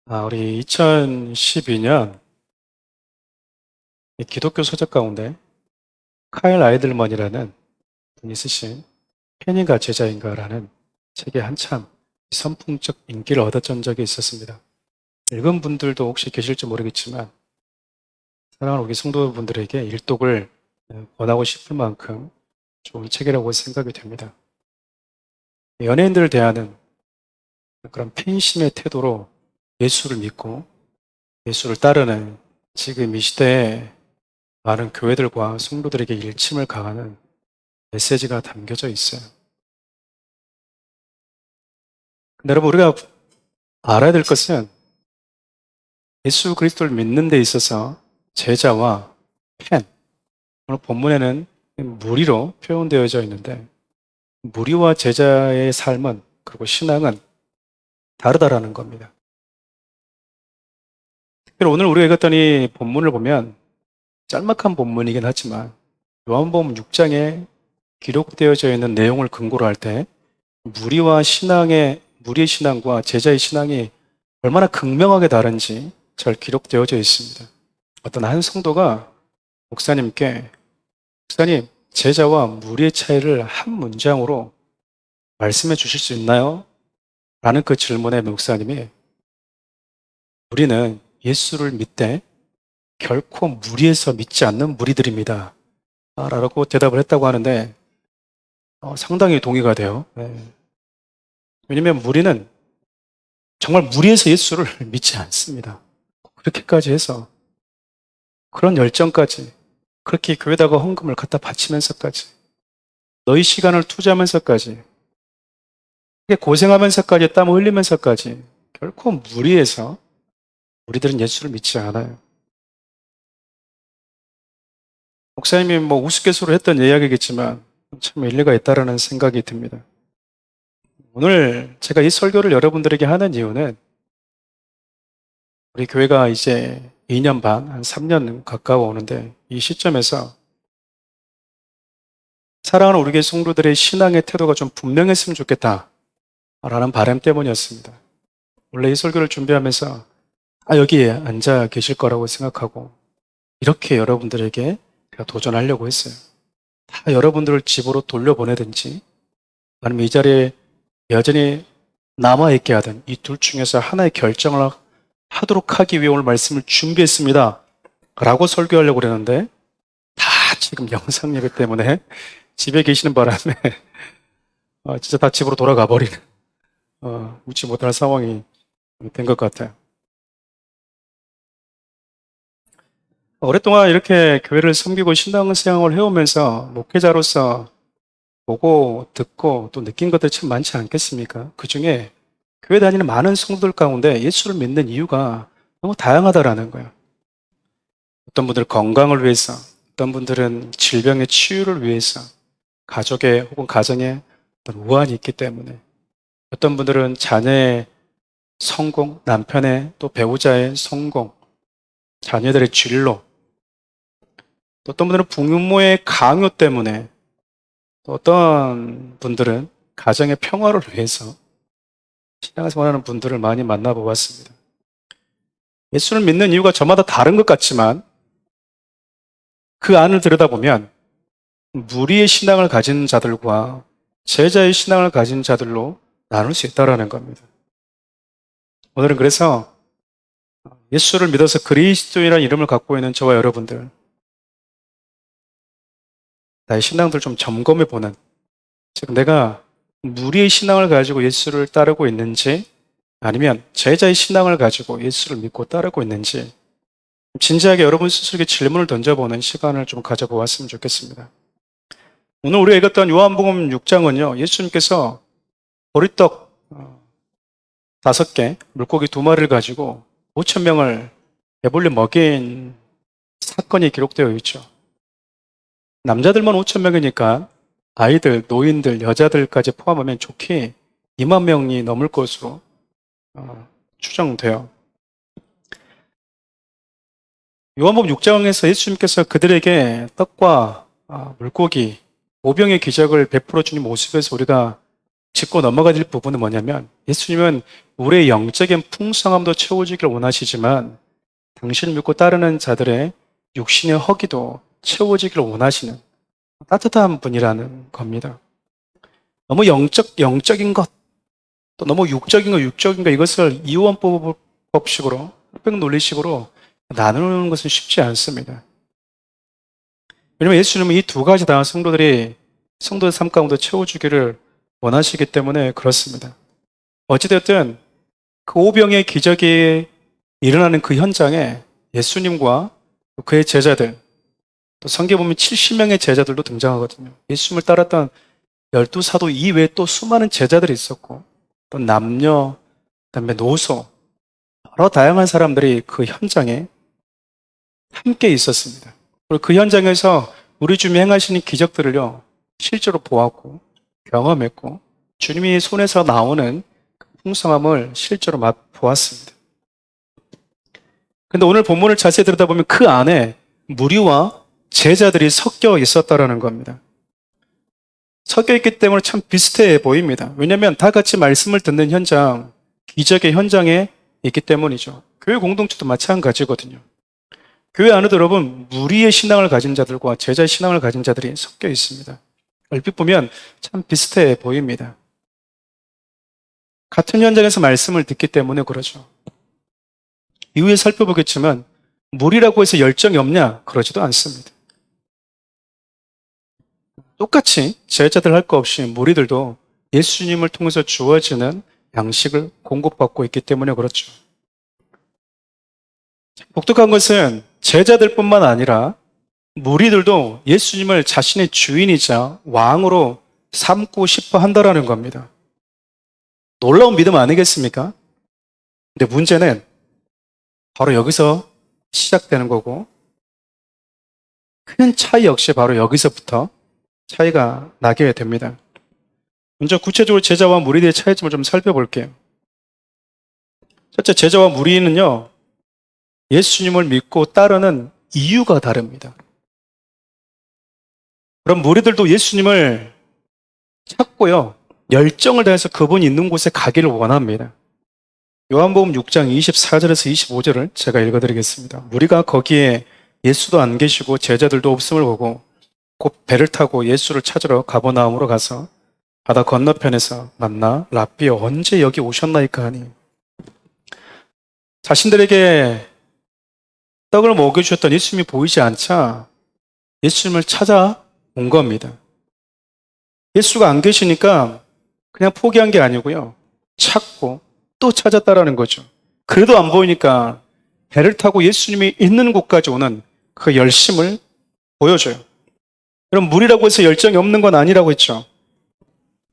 우리 2012년 기독교 서적 가운데 카일 아이들먼이라는 분이 쓰신 팬인가 제자인가라는 책에 한참 선풍적 인기를 얻었던 적이 있었습니다. 읽은 분들도 혹시 계실지 모르겠지만 사랑하는 우리 성도분들에게 일독을 권하고 싶을 만큼 좋은 책이라고 생각이 됩니다. 연예인들을 대하는 그런 팬심의 태도로 예수를 믿고 예수를 따르는 지금 이 시대에 많은 교회들과 성도들에게 일침을 가하는 메시지가 담겨져 있어요. 근데 여러분, 우리가 알아야 될 것은 예수 그리스도를 믿는 데 있어서 제자와 팬, 오늘 본문에는 무리로 표현되어져 있는데 무리와 제자의 삶은 그리고 신앙은 다르다라는 겁니다. 특별히 오늘 우리가 읽었던 이 본문을 보면 짤막한 본문이긴 하지만 요한복음 6장에 기록되어져 있는 내용을 근거로 할 때 무리의 신앙과 제자의 신앙이 얼마나 극명하게 다른지 잘 기록되어져 있습니다. 어떤 한 성도가 목사님께 목사님, 제자와 무리의 차이를 한 문장으로 말씀해 주실 수 있나요? 라는 그 질문에 목사님이 우리는 예수를 믿되 결코 무리에서 믿지 않는 무리들입니다. 라고 대답을 했다고 하는데 상당히 동의가 돼요. 네. 왜냐하면 무리는 정말 무리에서 예수를 믿지 않습니다. 그렇게까지 해서 그런 열정까지 그렇게 교회다가 헌금을 갖다 바치면서까지 너희 시간을 투자하면서까지 고생하면서까지 땀 흘리면서까지 결코 무리해서 우리들은 예수를 믿지 않아요. 목사님이 우스갯소리로 했던 이야기겠지만 참 일리가 있다라는 생각이 듭니다. 오늘 제가 이 설교를 여러분들에게 하는 이유는 우리 교회가 이제 2년 반, 한 3년 가까워 오는데 이 시점에서 사랑하는 우리 교회 성도들의 신앙의 태도가 좀 분명했으면 좋겠다라는 바람 때문이었습니다. 원래 이 설교를 준비하면서 여기에 앉아 계실 거라고 생각하고 이렇게 여러분들에게 제가 도전하려고 했어요. 다 여러분들을 집으로 돌려보내든지 아니면 이 자리에 여전히 남아있게 하든 이 둘 중에서 하나의 결정을 하도록 하기 위해 오늘 말씀을 준비했습니다. 라고 설교하려고 그랬는데 다 지금 영상 예배 때문에 집에 계시는 바람에 진짜 다 집으로 돌아가 버리는 웃지 못할 상황이 된 것 같아요. 오랫동안 이렇게 교회를 섬기고 신앙생활을 해오면서 목회자로서 보고 듣고 또 느낀 것들이 참 많지 않겠습니까? 그 중에 교회 다니는 많은 성도들 가운데 예수를 믿는 이유가 너무 다양하다라는 거예요. 어떤 분들은 건강을 위해서, 어떤 분들은 질병의 치유를 위해서, 가족의 혹은 가정에 어떤 우환이 있기 때문에, 어떤 분들은 자녀의 성공, 남편의 또 배우자의 성공, 자녀들의 진로, 또 어떤 분들은 부모의 강요 때문에, 또 어떤 분들은 가정의 평화를 위해서 신앙생활하는 분들을 많이 만나보았습니다. 예수를 믿는 이유가 저마다 다른 것 같지만 그 안을 들여다보면 무리의 신앙을 가진 자들과 제자의 신앙을 가진 자들로 나눌 수 있다는 겁니다. 오늘은 그래서 예수를 믿어서 그리스도인이라는 이름을 갖고 있는 저와 여러분들, 나의 신앙들 좀 점검해 보는, 즉 내가 무리의 신앙을 가지고 예수를 따르고 있는지 아니면 제자의 신앙을 가지고 예수를 믿고 따르고 있는지 진지하게 여러분 스스로에게 질문을 던져보는 시간을 좀 가져보았으면 좋겠습니다. 오늘 우리가 읽었던 요한복음 6장은요, 예수님께서 보리떡 5개, 물고기 2마리를 가지고 5천 명을 배불리 먹인 사건이 기록되어 있죠. 남자들만 5천 명이니까 아이들, 노인들, 여자들까지 포함하면 좋게 2만 명이 넘을 것으로 추정돼요. 요한복음 6장에서 예수님께서 그들에게 떡과 물고기, 오병의 기적을 베풀어 주는 모습에서 우리가 짚고 넘어가 될 부분은 뭐냐면 예수님은 우리의 영적인 풍성함도 채워주길 원하시지만 당신을 믿고 따르는 자들의 육신의 허기도 채워지기를 원하시는 따뜻한 분이라는 겁니다. 너무 영적인 것, 또 너무 육적인 것 이것을 이원법식으로 흑백 논리식으로 나누는 것은 쉽지 않습니다. 왜냐하면 예수님은 이 두 가지 다 성도들의 삶 가운데 채워주기를 원하시기 때문에 그렇습니다. 어찌됐든 그 오병의 기적이 일어나는 그 현장에 예수님과 그의 제자들, 또 성경에 보면 70명의 제자들도 등장하거든요. 예수님을 따랐던 12사도 이외에 또 수많은 제자들이 있었고, 또 남녀, 그다음에 노소, 여러 다양한 사람들이 그 현장에 함께 있었습니다. 그리고 그 현장에서 우리 주님이 행하시는 기적들을요, 실제로 보았고, 경험했고, 주님이 손에서 나오는 그 풍성함을 실제로 맛보았습니다. 근데 오늘 본문을 자세히 들여다보면 그 안에 무리와 제자들이 섞여 있었다라는 겁니다. 섞여 있기 때문에 참 비슷해 보입니다. 왜냐하면 다 같이 말씀을 듣는 현장, 기적의 현장에 있기 때문이죠. 교회 공동체도 마찬가지거든요. 교회 안에도 여러분 무리의 신앙을 가진 자들과 제자의 신앙을 가진 자들이 섞여 있습니다. 얼핏 보면 참 비슷해 보입니다. 같은 현장에서 말씀을 듣기 때문에 그러죠. 이후에 살펴보겠지만 무리라고 해서 열정이 없냐? 그러지도 않습니다. 똑같이 제자들 할 거 없이 무리들도 예수님을 통해서 주어지는 양식을 공급받고 있기 때문에 그렇죠. 독특한 것은 제자들뿐만 아니라 무리들도 예수님을 자신의 주인이자 왕으로 삼고 싶어 한다라는 겁니다. 놀라운 믿음 아니겠습니까? 근데 문제는 바로 여기서 시작되는 거고, 큰 차이 역시 바로 여기서부터 차이가 나게 됩니다. 먼저 구체적으로 제자와 무리들의 차이점을 좀 살펴볼게요. 첫째, 제자와 무리는요, 예수님을 믿고 따르는 이유가 다릅니다. 그럼 무리들도 예수님을 찾고요, 열정을 다해서 그분이 있는 곳에 가기를 원합니다. 요한복음 6장 24절에서 25절을 제가 읽어드리겠습니다. 무리가 거기에 예수도 안 계시고 제자들도 없음을 보고 곧 배를 타고 예수를 찾으러 가버나움으로 가서 바다 건너편에서 만나 랍비여 언제 여기 오셨나이까 하니, 자신들에게 떡을 먹여주셨던 예수님이 보이지 않자 예수님을 찾아온 겁니다. 예수가 안 계시니까 그냥 포기한 게 아니고요, 찾고 또 찾았다라는 거죠. 그래도 안 보이니까 배를 타고 예수님이 있는 곳까지 오는 그 열심을 보여줘요. 그럼 무리라고 해서 열정이 없는 건 아니라고 했죠.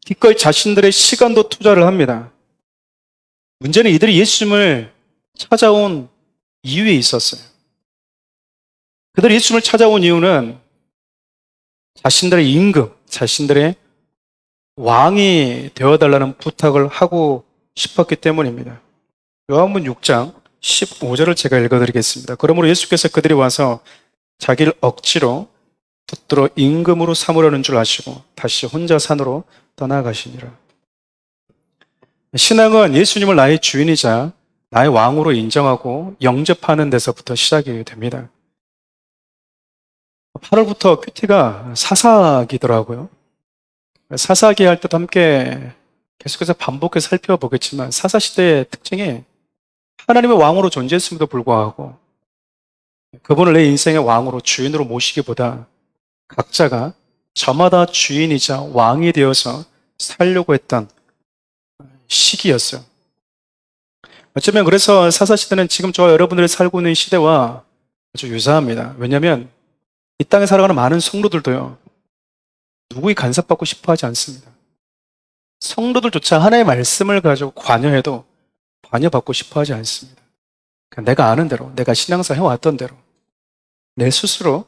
기꺼이 자신들의 시간도 투자를 합니다. 문제는 이들이 예수님을 찾아온 이유에 있었어요. 그들이 예수님을 찾아온 이유는 자신들의 임금, 자신들의 왕이 되어달라는 부탁을 하고 싶었기 때문입니다. 요한복음 6장 15절을 제가 읽어드리겠습니다. 그러므로 예수께서 그들이 와서 자기를 억지로 붙들어 임금으로 삼으려는 줄 아시고 다시 혼자 산으로 떠나가시니라. 신앙은 예수님을 나의 주인이자 나의 왕으로 인정하고 영접하는 데서부터 시작이 됩니다. 8월부터 큐티가 사사기더라고요. 사사기 할 때도 함께 계속해서 반복해서 살펴보겠지만, 사사시대의 특징이 하나님의 왕으로 존재했음에도 불구하고 그분을 내 인생의 왕으로, 주인으로 모시기보다 각자가 저마다 주인이자 왕이 되어서 살려고 했던 시기였어요. 어쩌면 그래서 사사시대는 지금 저와 여러분들이 살고 있는 시대와 아주 유사합니다. 왜냐하면 이 땅에 살아가는 많은 성도들도요, 누구의 간섭받고 싶어 하지 않습니다. 성도들조차 하나의 말씀을 가지고 관여해도 관여받고 싶어 하지 않습니다. 그냥 내가 아는 대로, 내가 신앙사 해왔던 대로 내 스스로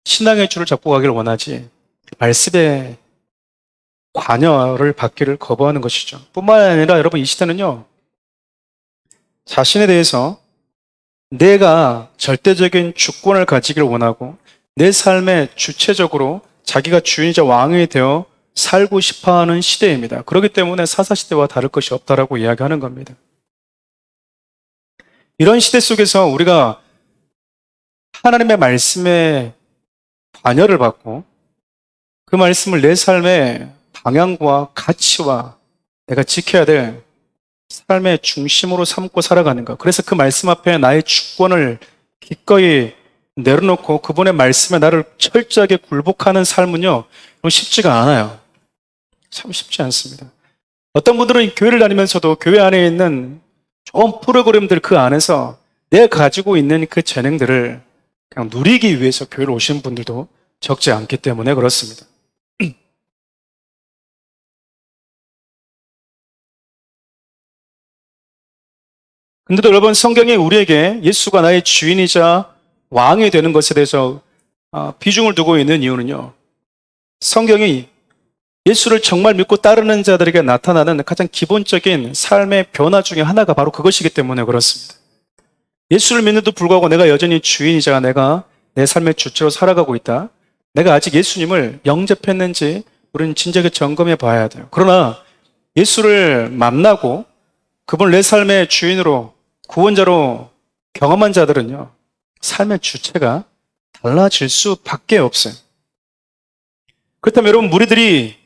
신앙의 줄을 잡고 가기를 원하지, 말씀에 관여를 받기를 거부하는 것이죠. 뿐만 아니라 여러분, 이 시대는요, 자신에 대해서 내가 절대적인 주권을 가지기를 원하고 내 삶에 주체적으로 자기가 주인이자 왕이 되어 살고 싶어하는 시대입니다. 그렇기 때문에 사사시대와 다를 것이 없다라고 이야기하는 겁니다. 이런 시대 속에서 우리가 하나님의 말씀에 관여를 받고 그 말씀을 내 삶의 방향과 가치와 내가 지켜야 될 삶의 중심으로 삼고 살아가는 것. 그래서 그 말씀 앞에 나의 주권을 기꺼이 내려놓고 그분의 말씀에 나를 철저하게 굴복하는 삶은요, 쉽지가 않아요. 참 쉽지 않습니다. 어떤 분들은 교회를 다니면서도 교회 안에 있는 좋은 프로그램들 그 안에서 내가 가지고 있는 그 재능들을 그냥 누리기 위해서 교회를 오시는 분들도 적지 않기 때문에 그렇습니다. 근데도 여러분, 성경이 우리에게 예수가 나의 주인이자 왕이 되는 것에 대해서 비중을 두고 있는 이유는요, 성경이 예수를 정말 믿고 따르는 자들에게 나타나는 가장 기본적인 삶의 변화 중에 하나가 바로 그것이기 때문에 그렇습니다. 예수를 믿는데도 불구하고 내가 여전히 주인이자 내가 내 삶의 주체로 살아가고 있다. 내가 아직 예수님을 영접했는지 우리는 진작에 점검해 봐야 돼요. 그러나 예수를 만나고 그분을 내 삶의 주인으로 구원자로 경험한 자들은요, 삶의 주체가 달라질 수밖에 없어요. 그렇다면 여러분, 무리들이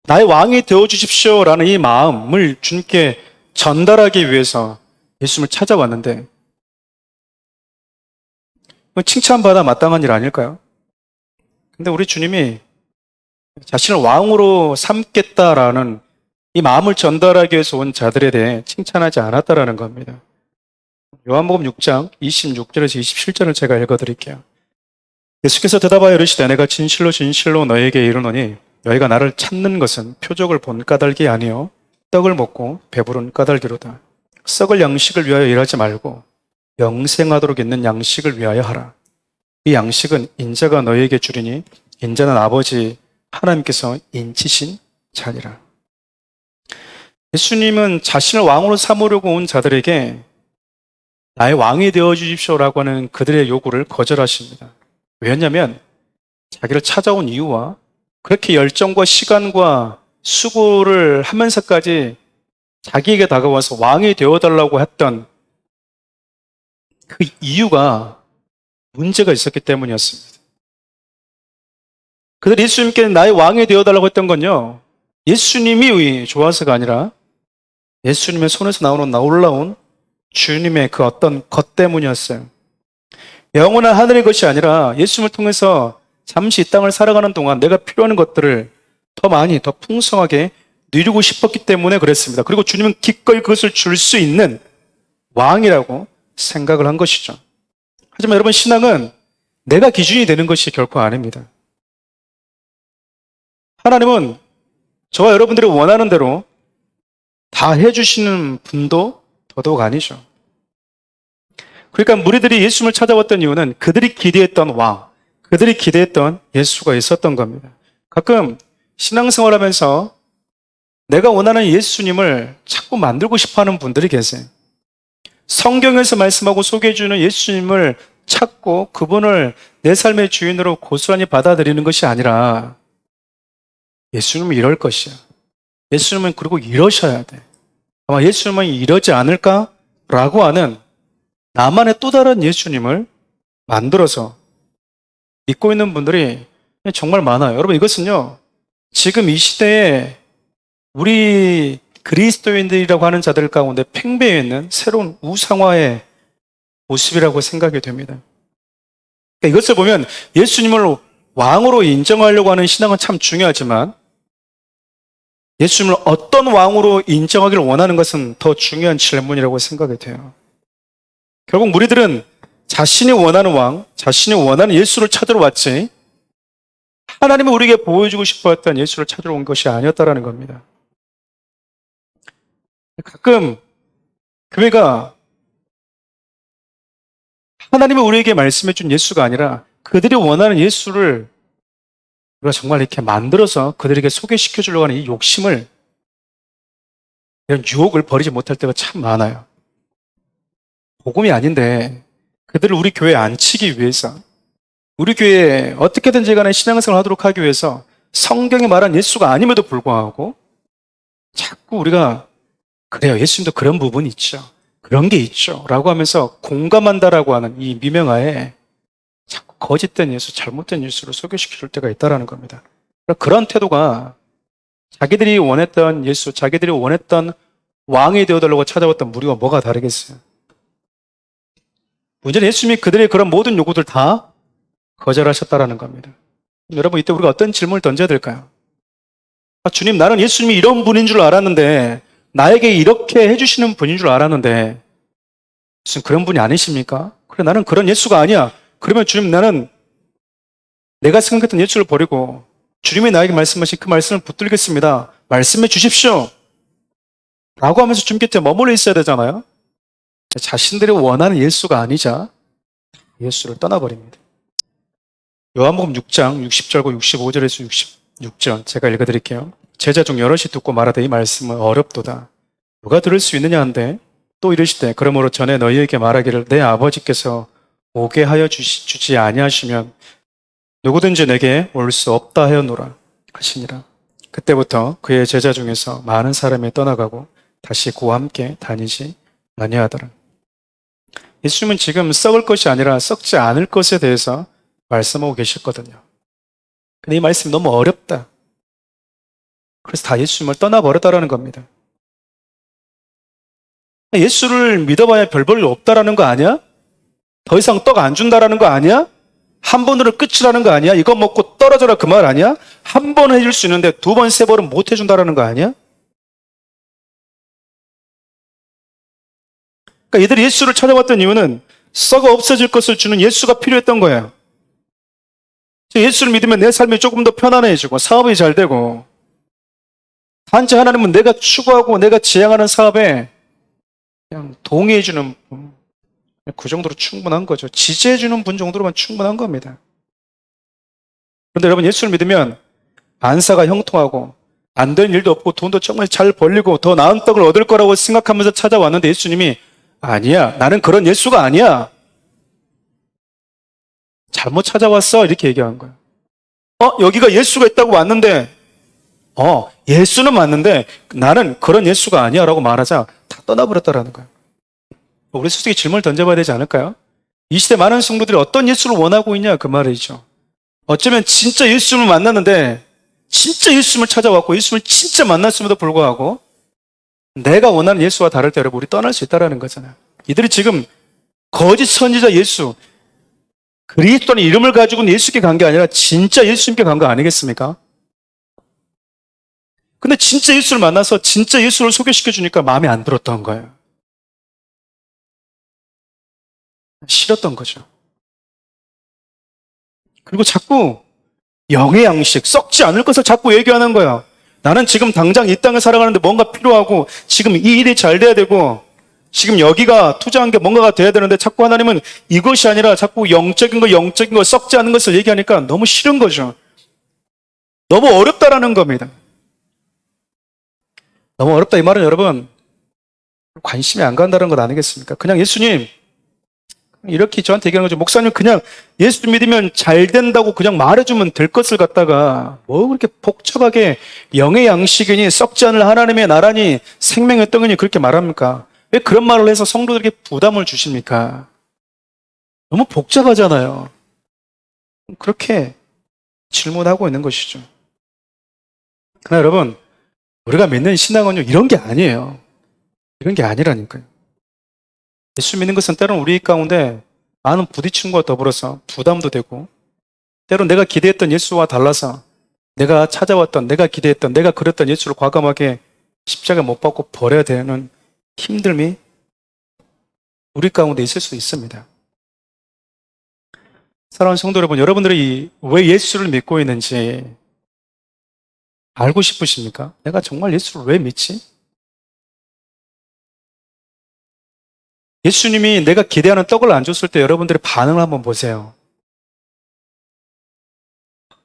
나의 왕이 되어주십시오라는 이 마음을 주님께 전달하기 위해서 예수님을 찾아왔는데, 칭찬받아 마땅한 일 아닐까요? 근데 우리 주님이 자신을 왕으로 삼겠다라는 이 마음을 전달하기 위해서 온 자들에 대해 칭찬하지 않았다라는 겁니다. 요한복음 6장 26절에서 27절을 제가 읽어드릴게요. 예수께서 대답하여 이르시되 내가 진실로 진실로 너에게 이르노니 너희가 나를 찾는 것은 표적을 본 까닭이 아니요 떡을 먹고 배부른 까닭이로다. 썩을 양식을 위하여 일하지 말고 영생하도록 있는 양식을 위하여 하라. 이 양식은 인자가 너희에게 주리니 인자는 아버지 하나님께서 인치신 자니라. 예수님은 자신을 왕으로 삼으려고 온 자들에게 나의 왕이 되어 주십시오라고 하는 그들의 요구를 거절하십니다. 왜냐하면 자기를 찾아온 이유와 그렇게 열정과 시간과 수고를 하면서까지 자기에게 다가와서 왕이 되어달라고 했던 그 이유가 문제가 있었기 때문이었습니다. 그들이 예수님께 나의 왕이 되어달라고 했던 건요, 예수님이 좋아서가 아니라 예수님의 손에서 나오는 올라온 주님의 그 어떤 것 때문이었어요. 영원한 하늘의 것이 아니라 예수님을 통해서 잠시 이 땅을 살아가는 동안 내가 필요한 것들을 더 많이, 더 풍성하게 누리고 싶었기 때문에 그랬습니다. 그리고 주님은 기꺼이 그것을 줄 수 있는 왕이라고 생각을 한 것이죠. 하지만 여러분, 신앙은 내가 기준이 되는 것이 결코 아닙니다. 하나님은 저와 여러분들이 원하는 대로 다 해주시는 분도 더더욱 아니죠. 그러니까 무리들이 예수님을 찾아왔던 이유는 그들이 기대했던 왕, 그들이 기대했던 예수가 있었던 겁니다. 가끔 신앙생활 하면서 내가 원하는 예수님을 자꾸 만들고 싶어 하는 분들이 계세요. 성경에서 말씀하고 소개해주는 예수님을 찾고 그분을 내 삶의 주인으로 고스란히 받아들이는 것이 아니라 예수님은 이럴 것이야. 예수님은 그리고 이러셔야 돼. 아마 예수님은 이러지 않을까라고 하는 나만의 또 다른 예수님을 만들어서 믿고 있는 분들이 정말 많아요. 여러분, 이것은요, 지금 이 시대에 우리 그리스도인들이라고 하는 자들 가운데 팽배해 있는 새로운 우상화의 모습이라고 생각이 됩니다. 그러니까 이것을 보면 예수님을 왕으로 인정하려고 하는 신앙은 참 중요하지만 예수님을 어떤 왕으로 인정하기를 원하는 것은 더 중요한 질문이라고 생각이 돼요. 결국 무리들은 자신이 원하는 왕, 자신이 원하는 예수를 찾으러 왔지 하나님이 우리에게 보여주고 싶어 했던 예수를 찾으러 온 것이 아니었다라는 겁니다. 가끔 교회가 하나님이 우리에게 말씀해 준 예수가 아니라 그들이 원하는 예수를 우리가 정말 이렇게 만들어서 그들에게 소개시켜 주려고 하는 이 욕심을, 이런 유혹을 버리지 못할 때가 참 많아요. 복음이 아닌데 그들을 우리 교회에 앉히기 위해서, 우리 교회에 어떻게든지 간에 신앙생활을 하도록 하기 위해서 성경이 말한 예수가 아님에도 불구하고 자꾸 우리가 그래요, 예수님도 그런 부분이 있죠. 그런 게 있죠. 라고 하면서 공감한다라고 하는 이 미명하에 자꾸 거짓된 예수, 잘못된 예수를 소개시켜 줄 때가 있다라는 겁니다. 그런 태도가 자기들이 원했던 예수, 자기들이 원했던 왕이 되어달라고 찾아왔던 무리와 뭐가 다르겠어요? 문제는 예수님이 그들의 그런 모든 요구들 다 거절하셨다라는 겁니다. 여러분, 이때 우리가 어떤 질문을 던져야 될까요? 주님, 나는 예수님이 이런 분인 줄 알았는데, 나에게 이렇게 해주시는 분인 줄 알았는데, 무슨 그런 분이 아니십니까? 그래, 나는 그런 예수가 아니야. 그러면 주님, 나는 내가 생각했던 예수를 버리고 주님이 나에게 말씀하신 그 말씀을 붙들겠습니다. 말씀해 주십시오. 라고 하면서 주님 곁에 머물러 있어야 되잖아요. 자신들이 원하는 예수가 아니자 예수를 떠나버립니다. 요한복음 6장 60절과 65절에서 66절 제가 읽어드릴게요. 제자 중 여럿이 듣고 말하되 이 말씀은 어렵도다. 누가 들을 수 있느냐 한데 또 이르시되 그러므로 전에 너희에게 말하기를 내 아버지께서 오게 하여 주지 아니하시면 누구든지 내게 올 수 없다 하였노라 하시니라. 그때부터 그의 제자 중에서 많은 사람이 떠나가고 다시 그와 함께 다니지 아니하더라. 예수님은 지금 썩을 것이 아니라 썩지 않을 것에 대해서 말씀하고 계셨거든요. 근데 이 말씀이 너무 어렵다. 그래서 다 예수님을 떠나버렸다라는 겁니다. 예수를 믿어봐야 별 볼일 없다라는 거 아니야? 더 이상 떡 안 준다라는 거 아니야? 한 번으로 끝이라는 거 아니야? 이거 먹고 떨어져라 그 말 아니야? 한 번 해줄 수 있는데 두 번, 세 번은 못 해준다라는 거 아니야? 그러니까 이들이 예수를 찾아왔던 이유는 썩어 없어질 것을 주는 예수가 필요했던 거예요. 예수를 믿으면 내 삶이 조금 더 편안해지고 사업이 잘 되고 단지 하나님은 내가 추구하고 내가 지향하는 사업에 그냥 동의해주는 분, 그 정도로 충분한 거죠. 지지해주는 분 정도로만 충분한 겁니다. 그런데 여러분, 예수를 믿으면 안사가 형통하고 안 되는 일도 없고 돈도 정말 잘 벌리고 더 나은 떡을 얻을 거라고 생각하면서 찾아왔는데 예수님이 아니야, 나는 그런 예수가 아니야, 잘못 찾아왔어, 이렇게 얘기한 거예요. 여기가 예수가 있다고 왔는데 예수는 맞는데 나는 그런 예수가 아니야 라고 말하자 다 떠나버렸다라는 거예요. 우리 스스로 질문을 던져봐야 되지 않을까요? 이 시대 많은 성도들이 어떤 예수를 원하고 있냐 그 말이죠. 어쩌면 진짜 예수님을 만났는데 진짜 예수님을 찾아왔고 예수님을 진짜 만났음에도 불구하고 내가 원하는 예수와 다를 때 여러분 우리 떠날 수 있다는 거잖아요. 이들이 지금 거짓 선지자 예수, 그리스도의 이름을 가지고는 예수께 간 게 아니라 진짜 예수님께 간 거 아니겠습니까? 근데 진짜 예수를 만나서 진짜 예수를 소개시켜 주니까 마음에 안 들었던 거예요. 싫었던 거죠. 그리고 자꾸 영의 양식, 썩지 않을 것을 자꾸 얘기하는 거야. 나는 지금 당장 이 땅을 살아가는데 뭔가 필요하고 지금 이 일이 잘 돼야 되고 지금 여기가 투자한 게 뭔가가 돼야 되는데 자꾸 하나님은 이것이 아니라 자꾸 영적인 거 썩지 않은 것을 얘기하니까 너무 싫은 거죠. 너무 어렵다라는 겁니다. 너무 어렵다 이 말은 여러분 관심이 안 간다는 것 아니겠습니까? 그냥 예수님 이렇게 저한테 얘기하는 거죠. 목사님 그냥 예수 믿으면 잘 된다고 그냥 말해주면 될 것을 갖다가 뭐 그렇게 복잡하게 영의 양식이니 썩지 않을 하나님의 나라니 생명의 떡이니 그렇게 말합니까? 왜 그런 말을 해서 성도들에게 부담을 주십니까? 너무 복잡하잖아요. 그렇게 질문하고 있는 것이죠. 그러나 여러분 우리가 믿는 신앙은요 이런 게 아니에요. 이런 게 아니라니까요. 예수 믿는 것은 때로는 우리 가운데 많은 부딪힘과 더불어서 부담도 되고 때로는 내가 기대했던 예수와 달라서 내가 찾아왔던, 내가 기대했던, 내가 그렸던 예수를 과감하게 십자가 못 박고 버려야 되는 힘듦이 우리 가운데 있을 수 있습니다. 사랑하는 성도 여러분, 여러분들이 왜 예수를 믿고 있는지 알고 싶으십니까? 내가 정말 예수를 왜 믿지? 예수님이 내가 기대하는 떡을 안 줬을 때 여러분들의 반응을 한번 보세요.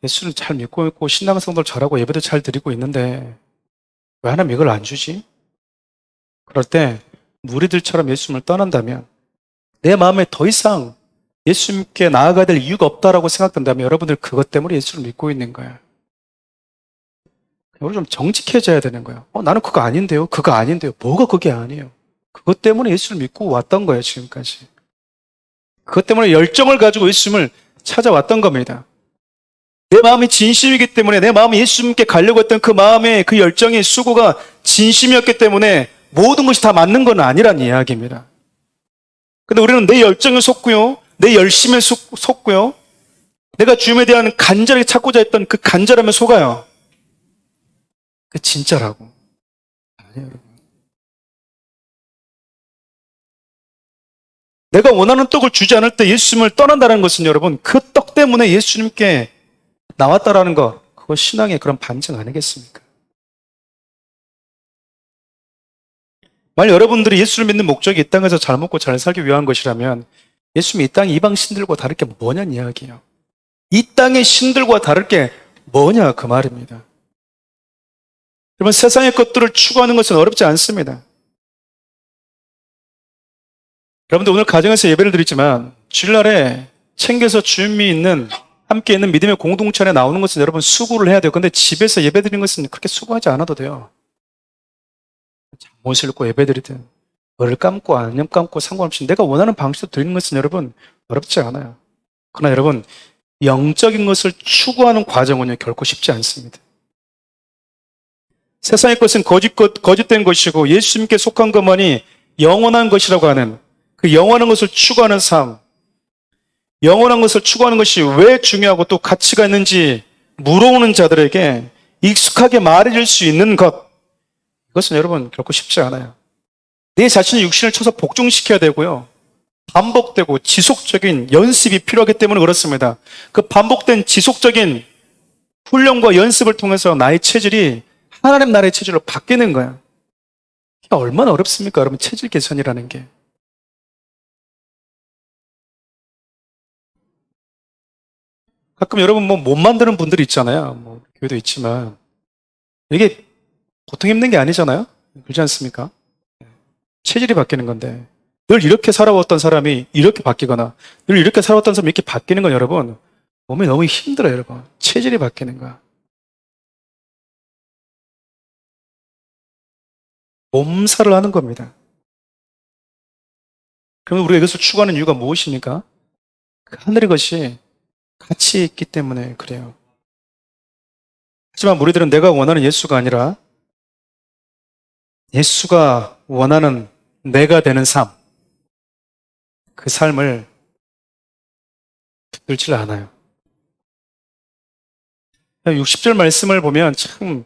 예수를 잘 믿고 있고 신앙생활 잘하고 예배도 잘 드리고 있는데 왜 하나님 이걸 안 주지? 그럴 때 무리들처럼 예수님을 떠난다면 내 마음에 더 이상 예수님께 나아가야 될 이유가 없다라고 생각된다면 여러분들 그것 때문에 예수를 믿고 있는 거예요. 우리 좀 정직해져야 되는 거예요. 나는 그거 아닌데요. 그거 아닌데요. 뭐가 그게 아니에요. 그것 때문에 예수를 믿고 왔던 거예요, 지금까지. 그것 때문에 열정을 가지고 예수님을 찾아왔던 겁니다. 내 마음이 진심이기 때문에, 내 마음이 예수님께 가려고 했던 그 마음의 그 열정의 수고가 진심이었기 때문에 모든 것이 다 맞는 건 아니란 이야기입니다. 근데 우리는 내 열정에 속고요, 내 열심에 속고요, 내가 주님에 대한 간절하게 찾고자 했던 그 간절함에 속아요. 그 진짜라고. 아니에요, 여러분. 내가 원하는 떡을 주지 않을 때 예수님을 떠난다는 것은 여러분, 그 떡 때문에 예수님께 나왔다라는 거, 그거 신앙의 그런 반증 아니겠습니까? 만약 여러분들이 예수를 믿는 목적이 이 땅에서 잘 먹고 잘 살기 위한 것이라면 예수님이 이 땅의 이방 신들과 다를 게 뭐냐는 이야기예요. 이 땅의 신들과 다를 게 뭐냐 그 말입니다. 여러분, 세상의 것들을 추구하는 것은 어렵지 않습니다. 여러분들 오늘 가정에서 예배를 드리지만 주일날에 챙겨서 주님이 있는 함께 있는 믿음의 공동체 안에 나오는 것은 여러분 수고를 해야 돼요. 근데 집에서 예배 드리는 것은 그렇게 수고하지 않아도 돼요. 옷을 입고 예배 드리든 머리를 감고 안녕 감고 상관없이 내가 원하는 방식으로 드리는 것은 여러분 어렵지 않아요. 그러나 여러분 영적인 것을 추구하는 과정은요 결코 쉽지 않습니다. 세상의 것은 거짓된 것이고 예수님께 속한 것만이 영원한 것이라고 하는 그 영원한 것을 추구하는 삶, 영원한 것을 추구하는 것이 왜 중요하고 또 가치가 있는지 물어오는 자들에게 익숙하게 말해줄 수 있는 것, 이것은 여러분 결코 쉽지 않아요. 내 자신의 육신을 쳐서 복종시켜야 되고요. 반복되고 지속적인 연습이 필요하기 때문에 그렇습니다. 그 반복된 지속적인 훈련과 연습을 통해서 나의 체질이 하나님 나라의 체질로 바뀌는 거야. 이게 얼마나 어렵습니까, 여러분? 체질 개선이라는 게. 가끔 여러분 뭐 못 만드는 분들이 있잖아요. 뭐 교회도 있지만 이게 보통 힘든 게 아니잖아요. 그렇지 않습니까? 체질이 바뀌는 건데 늘 이렇게 살아왔던 사람이 이렇게 바뀌거나 늘 이렇게 살아왔던 사람이 이렇게 바뀌는 건 여러분 몸이 너무 힘들어요, 여러분. 체질이 바뀌는 거야. 몸살을 하는 겁니다. 그러면 우리가 이것을 추구하는 이유가 무엇입니까? 그 하늘의 것이 가치 있기 때문에 그래요. 하지만 우리들은 내가 원하는 예수가 아니라 예수가 원하는 내가 되는 삶, 그 삶을 붙들질 않아요. 60절 말씀을 보면 참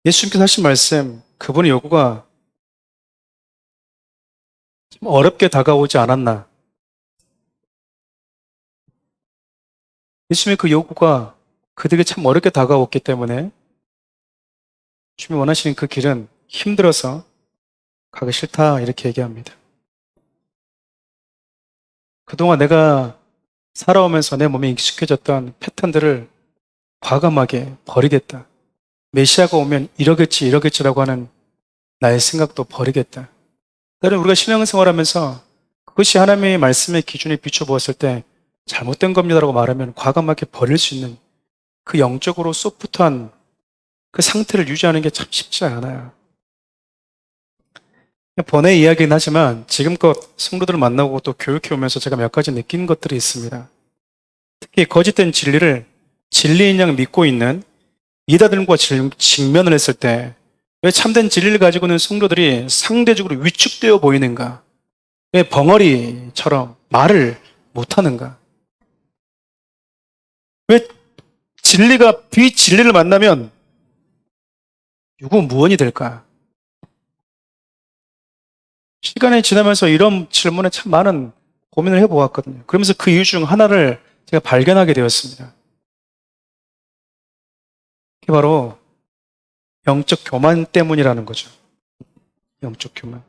예수님께서 하신 말씀, 그분의 요구가 좀 어렵게 다가오지 않았나. 예수님의 그 요구가 그들에게 참 어렵게 다가왔기 때문에 주님이 원하시는 그 길은 힘들어서 가기 싫다 이렇게 얘기합니다. 그동안 내가 살아오면서 내 몸에 익숙해졌던 패턴들을 과감하게 버리겠다. 메시아가 오면 이러겠지라고 하는 나의 생각도 버리겠다. 때로는 우리가 신앙생활하면서 그것이 하나님의 말씀의 기준에 비춰보았을 때 잘못된 겁니다라고 말하면 과감하게 버릴 수 있는 그 영적으로 소프트한 그 상태를 유지하는 게 참 쉽지 않아요. 번외 이야기는 하지만 지금껏 성도들을 만나고 또 교육해 오면서 제가 몇 가지 느낀 것들이 있습니다. 특히 거짓된 진리를 진리인 양 믿고 있는 이다들과 직면을 했을 때 왜 참된 진리를 가지고 있는 성도들이 상대적으로 위축되어 보이는가? 왜 벙어리처럼 말을 못하는가? 왜 진리가 비진리를 만나면 유구무원이 될까? 시간이 지나면서 이런 질문에 참 많은 고민을 해보았거든요. 그러면서 그 이유 중 하나를 제가 발견하게 되었습니다. 그게 바로 영적 교만 때문이라는 거죠. 영적 교만.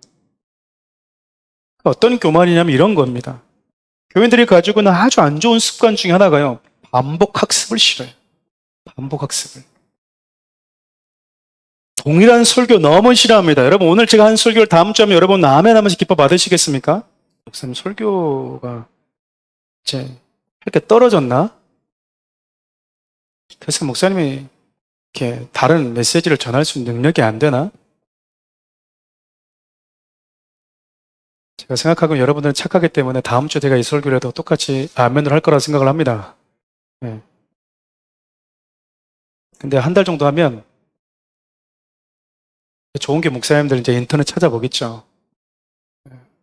어떤 교만이냐면 이런 겁니다. 교인들이 가지고 있는 아주 안 좋은 습관 중에 하나가요. 반복 학습을 싫어요. 반복 학습을. 동일한 설교 너무 싫어합니다. 여러분 오늘 제가 한 설교를 다음 주에 하면 여러분 아멘 하면서 기뻐 받으시겠습니까? 목사님 설교가 이제 이렇게 떨어졌나? 그래서 목사님이 이렇게 다른 메시지를 전할 수 있는 능력이 안 되나? 제가 생각하기로 여러분들은 착하기 때문에 다음 주에 제가 이 설교라도 똑같이 아멘을 할 거라 생각을 합니다. 네. 근데 한 달 정도 하면 좋은 게 목사님들 이제 인터넷 찾아보겠죠.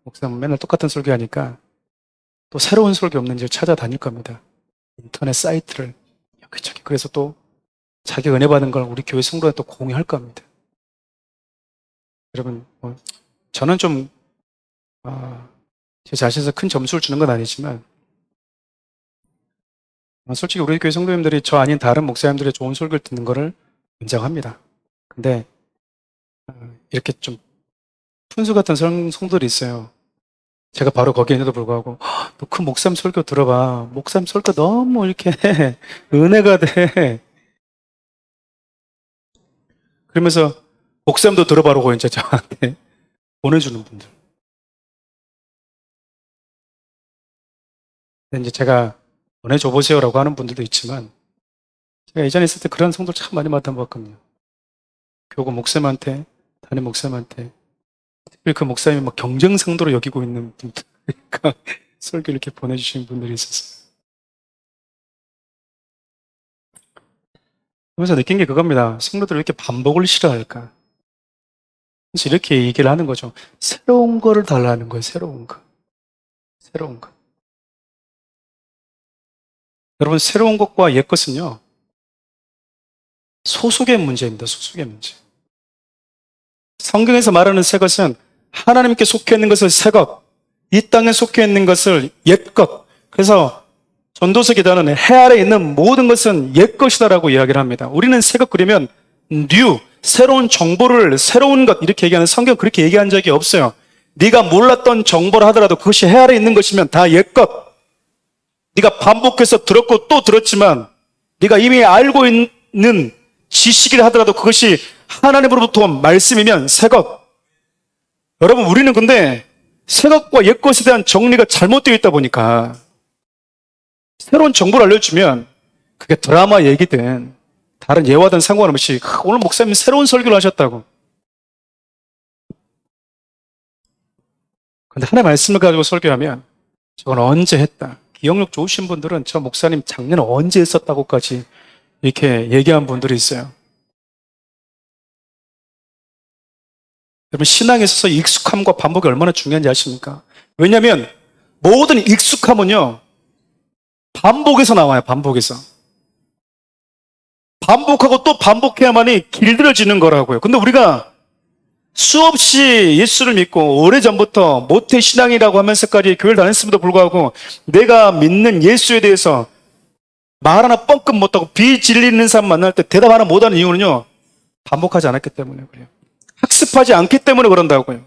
목사님 맨날 똑같은 설교 하니까 또 새로운 설교 없는지 찾아다닐 겁니다. 인터넷 사이트를 여기저기. 그래서 또 자기 은혜 받은 걸 우리 교회 성도에 또 공유할 겁니다. 여러분, 저는 좀 제 자신에서 큰 점수를 주는 건 아니지만 솔직히 우리 교회 성도님들이 저 아닌 다른 목사님들의 좋은 설교를 듣는 거를 인정합니다. 근데 이렇게 좀 푼수 같은 성도들이 있어요. 제가 바로 거기에 있는데도 불구하고 너 그 목사님 설교 들어봐. 목사님 설교 너무 이렇게 은혜가 돼. 그러면서 목사님도 들어봐라고 이제 저한테 보내주는 분들. 이제 제가 보내줘 보세요라고 하는 분들도 있지만 제가 예전에 있을 때 그런 성도를 참 많이 만나봤거든요. 교구 목사님한테, 담임 목사님한테, 특별히 그 목사님이 막 경쟁 상도로 여기고 있는 분들, 그러니까 설교 이렇게 보내주시는 분들이 있었어요. 그래서 느낀 게 그겁니다. 성도들이 왜 이렇게 반복을 싫어할까? 그래서 이렇게 얘기를 하는 거죠. 새로운 거를 달라는 거예요. 새로운 거. 새로운 거. 여러분, 새로운 것과 옛 것은요, 소속의 문제입니다. 소속의 문제. 성경에서 말하는 새 것은 하나님께 속해 있는 것을 새 것, 이 땅에 속해 있는 것을 옛 것. 그래서 전도서 기자는 해 아래 있는 모든 것은 옛 것이다라고 이야기를 합니다. 우리는 새 것 그리면 new, 새로운 정보를 새로운 것 이렇게 얘기하는 성경 그렇게 얘기한 적이 없어요. 네가 몰랐던 정보를 하더라도 그것이 해 아래 있는 것이면 다 옛 것. 네가 반복해서 들었고 또 들었지만 네가 이미 알고 있는 지식이라 하더라도 그것이 하나님으로부터 온 말씀이면 새 것. 여러분 우리는 근데 새 것과 옛 것에 대한 정리가 잘못되어 있다 보니까 새로운 정보를 알려주면 그게 드라마 얘기든 다른 예화든 상관없이 오늘 목사님 새로운 설교를 하셨다고. 근데 하나의 말씀을 가지고 설교하면 저건 언제 했다. 기억력 좋으신 분들은 저 목사님 작년에 언제 했었다고까지 이렇게 얘기한 분들이 있어요. 여러분 신앙에 있어서 익숙함과 반복이 얼마나 중요한지 아십니까? 왜냐하면 모든 익숙함은요 반복에서 나와요. 반복에서. 반복하고 또 반복해야만이 길들여지는 거라고요. 근데 우리가 수없이 예수를 믿고 오래전부터 모태신앙이라고 하면서까지 교회를 다녔음에도 불구하고 내가 믿는 예수에 대해서 말 하나 뻥끗 못하고 비진리 있는 사람 만날 때 대답 하나 못하는 이유는요 반복하지 않았기 때문에 그래요. 학습하지 않기 때문에 그런다고요.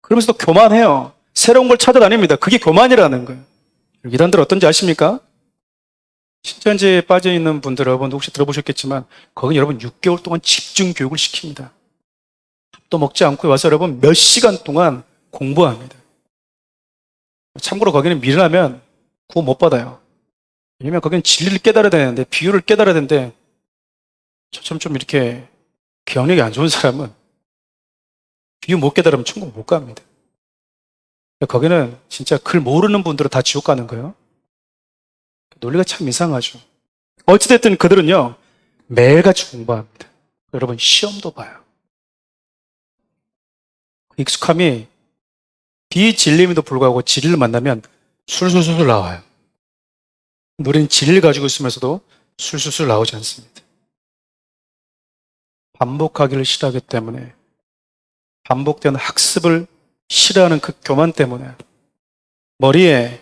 그러면서 또 교만해요. 새로운 걸 찾아다닙니다. 그게 교만이라는 거예요. 이단들 어떤지 아십니까? 신천지에 빠져있는 분들 여러분도 혹시 들어보셨겠지만 거기 여러분 6개월 동안 집중 교육을 시킵니다. 밥도 먹지 않고 와서 여러분 몇 시간 동안 공부합니다. 참고로 거기는 미련하면 구원 못 받아요. 왜냐면 거기는 진리를 깨달아야 되는데 비유를 깨달아야 되는데 저처럼 좀 이렇게 기억력이 안 좋은 사람은 비유 못 깨달으면 천국 못 갑니다. 거기는 진짜 글 모르는 분들은 다 지옥 가는 거예요. 논리가 참 이상하죠. 어찌됐든 그들은요 매일같이 공부합니다. 여러분 시험도 봐요. 익숙함이 비진리임에도 불구하고 진리를 만나면 술술술 나와요. 우리는 진리를 가지고 있으면서도 술술술 나오지 않습니다. 반복하기를 싫어하기 때문에 반복되는 학습을 싫어하는 그 교만 때문에 머리에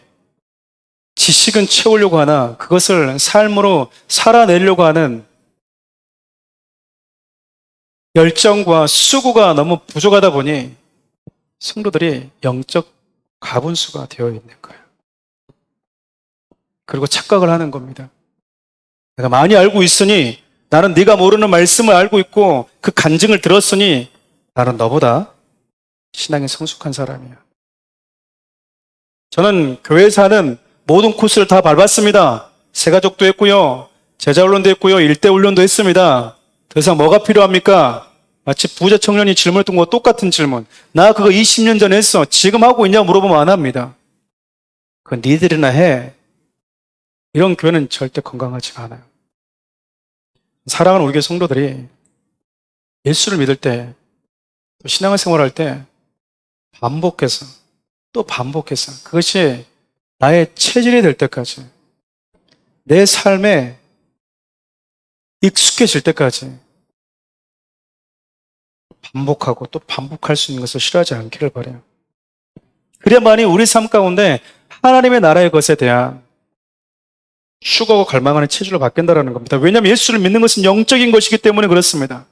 지식은 채우려고 하나 그것을 삶으로 살아내려고 하는 열정과 수고가 너무 부족하다 보니 성도들이 영적 가분수가 되어 있는 거예요. 그리고 착각을 하는 겁니다. 내가 많이 알고 있으니 나는 네가 모르는 말씀을 알고 있고 그 간증을 들었으니 나는 너보다 신앙이 성숙한 사람이야. 저는 교회에서 하는 모든 코스를 다 밟았습니다. 새가족도 했고요. 제자훈련도 했고요. 일대훈련도 했습니다. 더 이상 뭐가 필요합니까? 마치 부자 청년이 질문했던 것과 똑같은 질문. 나 그거 20년 전에 했어. 지금 하고 있냐고 물어보면 안 합니다. 그건 니들이나 해. 이런 교회는 절대 건강하지가 않아요. 사랑하는 우리 교회 성도들이 예수를 믿을 때, 또 신앙생활 할 때 반복해서 또 반복해서 그것이 나의 체질이 될 때까지, 내 삶에 익숙해질 때까지 반복하고 또 반복할 수 있는 것을 싫어하지 않기를 바라요. 그래야만이 우리 삶 가운데 하나님의 나라의 것에 대한 추구하고 갈망하는 체질로 바뀐다는 겁니다. 왜냐하면 예수를 믿는 것은 영적인 것이기 때문에 그렇습니다.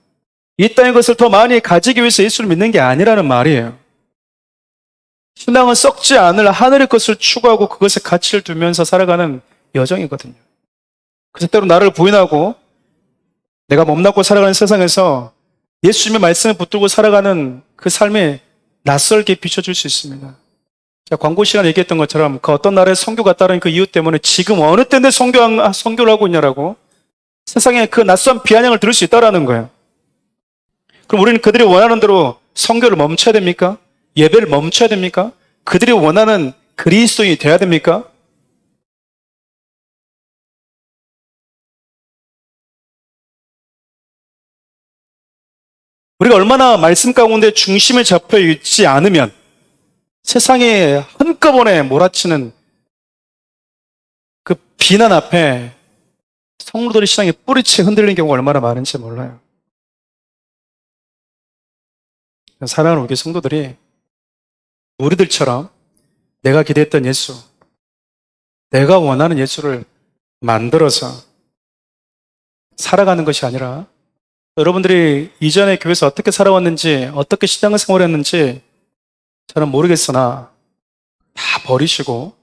이 땅의 것을 더 많이 가지기 위해서 예수를 믿는 게 아니라는 말이에요. 신앙은 썩지 않을 하늘의 것을 추구하고 그것에 가치를 두면서 살아가는 여정이거든요. 그래서 때로 나를 부인하고 내가 몸담고 살아가는 세상에서 예수님의 말씀을 붙들고 살아가는 그 삶이 낯설게 비춰질 수 있습니다. 자, 광고 시간에 얘기했던 것처럼 그 어떤 나라의 선교가 따른 그 이유 때문에 지금 어느 때인데 선교를 하고 있냐라고 세상에 그 낯선 비아냥을 들을 수 있다라는 거예요. 그럼 우리는 그들이 원하는 대로 선교를 멈춰야 됩니까? 예배를 멈춰야 됩니까? 그들이 원하는 그리스도인이 돼야 됩니까? 우리가 얼마나 말씀 가운데 중심에 잡혀 있지 않으면 세상에 한꺼번에 몰아치는 그 비난 앞에 성도들의 신앙이 뿌리채 흔들리는 경우가 얼마나 많은지 몰라요. 사랑하는 우리 성도들이 우리들처럼 내가 기대했던 예수, 내가 원하는 예수를 만들어서 살아가는 것이 아니라 여러분들이 이전에 교회에서 어떻게 살아왔는지, 어떻게 신앙생활을 했는지 저는 모르겠으나 다 버리시고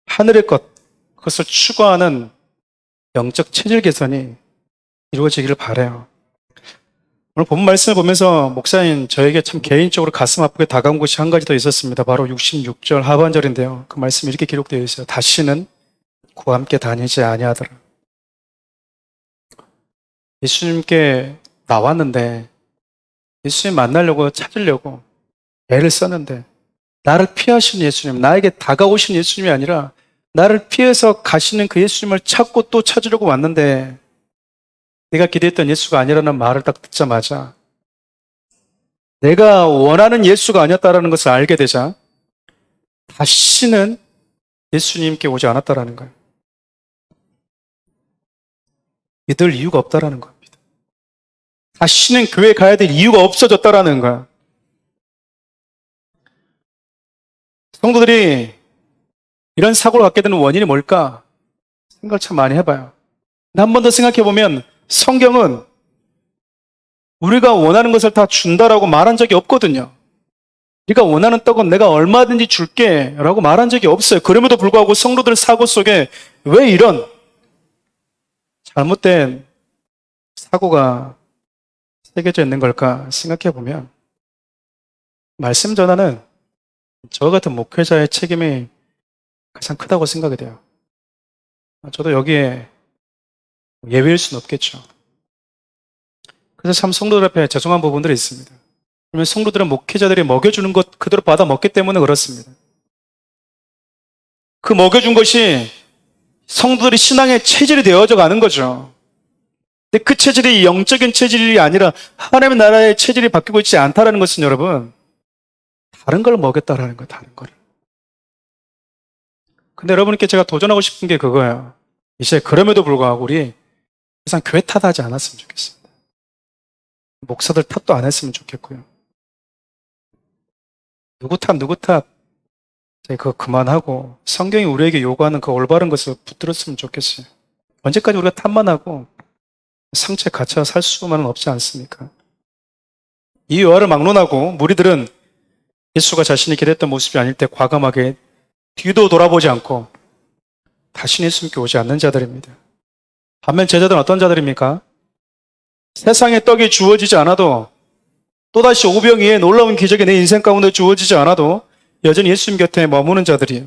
하늘의 것, 그것을 추구하는 영적 체질 개선이 이루어지기를 바라요. 오늘 본문 말씀을 보면서 목사님 저에게 참 개인적으로 가슴 아프게 다가온 것이 한 가지 더 있었습니다. 바로 66절 하반절인데요. 그 말씀이 이렇게 기록되어 있어요. 다시는 그와 함께 다니지 아니하더라. 예수님께 나왔는데 예수님 만나려고 찾으려고 애를 썼는데 나를 피하시는 예수님, 나에게 다가오신 예수님이 아니라 나를 피해서 가시는 그 예수님을 찾고 또 찾으려고 왔는데 내가 기대했던 예수가 아니라는 말을 딱 듣자마자 내가 원하는 예수가 아니었다는 것을 알게 되자 다시는 예수님께 오지 않았다라는 거예요. 믿을 이유가 없다라는 겁니다. 다시는 교회 가야 될 이유가 없어졌다라는 거야. 성도들이 이런 사고를 갖게 되는 원인이 뭘까? 생각을 참 많이 해봐요. 한 번 더 생각해 보면 성경은 우리가 원하는 것을 다 준다라고 말한 적이 없거든요. 네가 원하는 떡은 내가 얼마든지 줄게 라고 말한 적이 없어요. 그럼에도 불구하고 성도들 사고 속에 왜 이런 잘못된 사고가 새겨져 있는 걸까 생각해 보면 말씀 전하는 저 같은 목회자의 책임이 가장 크다고 생각이 돼요. 저도 여기에 예외일 수는 없겠죠. 그래서 참 성도들 앞에 죄송한 부분들이 있습니다. 그러면 성도들은 목회자들이 먹여주는 것 그대로 받아 먹기 때문에 그렇습니다. 그 먹여준 것이 성도들이 신앙의 체질이 되어져 가는 거죠. 근데 그 체질이 영적인 체질이 아니라 하나님의 나라의 체질이 바뀌고 있지 않다는 것은 여러분 다른 걸 먹였다라는 거예요. 다른 걸. 근데 여러분께 제가 도전하고 싶은 게 그거예요. 이제 그럼에도 불구하고 우리 항상 교회 탓하지 않았으면 좋겠습니다. 목사들 탓도 안 했으면 좋겠고요. 누구 탓 그거 그만하고 성경이 우리에게 요구하는 그 올바른 것을 붙들었으면 좋겠어요. 언제까지 우리가 탓만 하고 상처에 갇혀 살 수만은 없지 않습니까? 이 요하를 막론하고 무리들은 예수가 자신이 기대했던 모습이 아닐 때 과감하게 뒤도 돌아보지 않고 다시 예수님께 오지 않는 자들입니다. 반면 제자들은 어떤 자들입니까? 세상에 떡이 주어지지 않아도 또다시 오병이의 놀라운 기적이 내 인생 가운데 주어지지 않아도 여전히 예수님 곁에 머무는 자들이에요.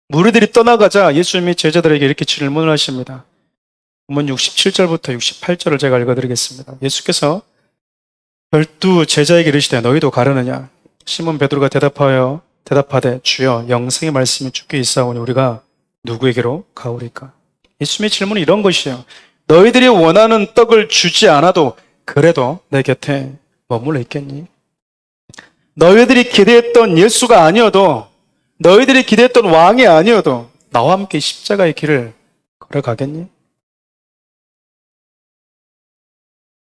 무리들이 떠나가자 예수님이 제자들에게 이렇게 질문을 하십니다. 본문 67절부터 68절을 제가 읽어드리겠습니다. 예수께서 12 제자에게 이르시되 너희도 가려느냐? 시몬 베드로가 대답하되 주여 영생의 말씀이 주께 있사오니 우리가 누구에게로 가오리까? 예수님의 질문은 이런 것이에요. 너희들이 원하는 떡을 주지 않아도 그래도 내 곁에 머물러 있겠니? 너희들이 기대했던 예수가 아니어도, 너희들이 기대했던 왕이 아니어도 나와 함께 십자가의 길을 걸어가겠니?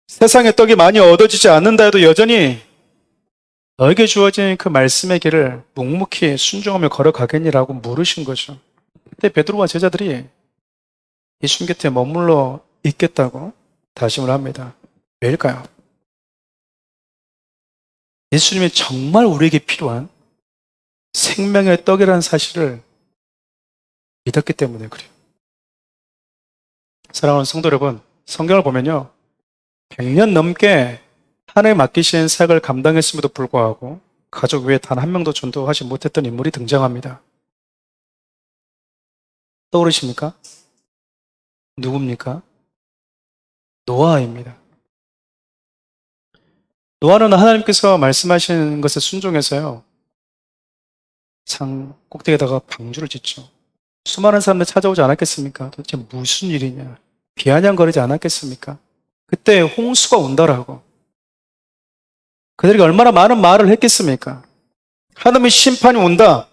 세상의 떡이 많이 얻어지지 않는다 해도 여전히 너에게 주어진 그 말씀의 길을 묵묵히 순종하며 걸어가겠니라고 물으신 거죠. 그때 베드로와 제자들이 예수님 곁에 머물러 있겠다고 다짐을 합니다. 왜일까요? 예수님이 정말 우리에게 필요한 생명의 떡이라는 사실을 믿었기 때문에 그래요. 사랑하는 성도 여러분, 성경을 보면요, 100년 넘게 하나님에 맡기신 사역을 감당했음에도 불구하고 가족 외에 단 한 명도 전도하지 못했던 인물이 등장합니다. 떠오르십니까? 누굽니까? 노아입니다. 노아는 하나님께서 말씀하신 것에 순종해서요, 산 꼭대기에다가 방주를 짓죠. 수많은 사람들 찾아오지 않았겠습니까? 도대체 무슨 일이냐? 비아냥거리지 않았겠습니까? 그때 홍수가 온다라고. 그들이 얼마나 많은 말을 했겠습니까? 하나님의 심판이 온다.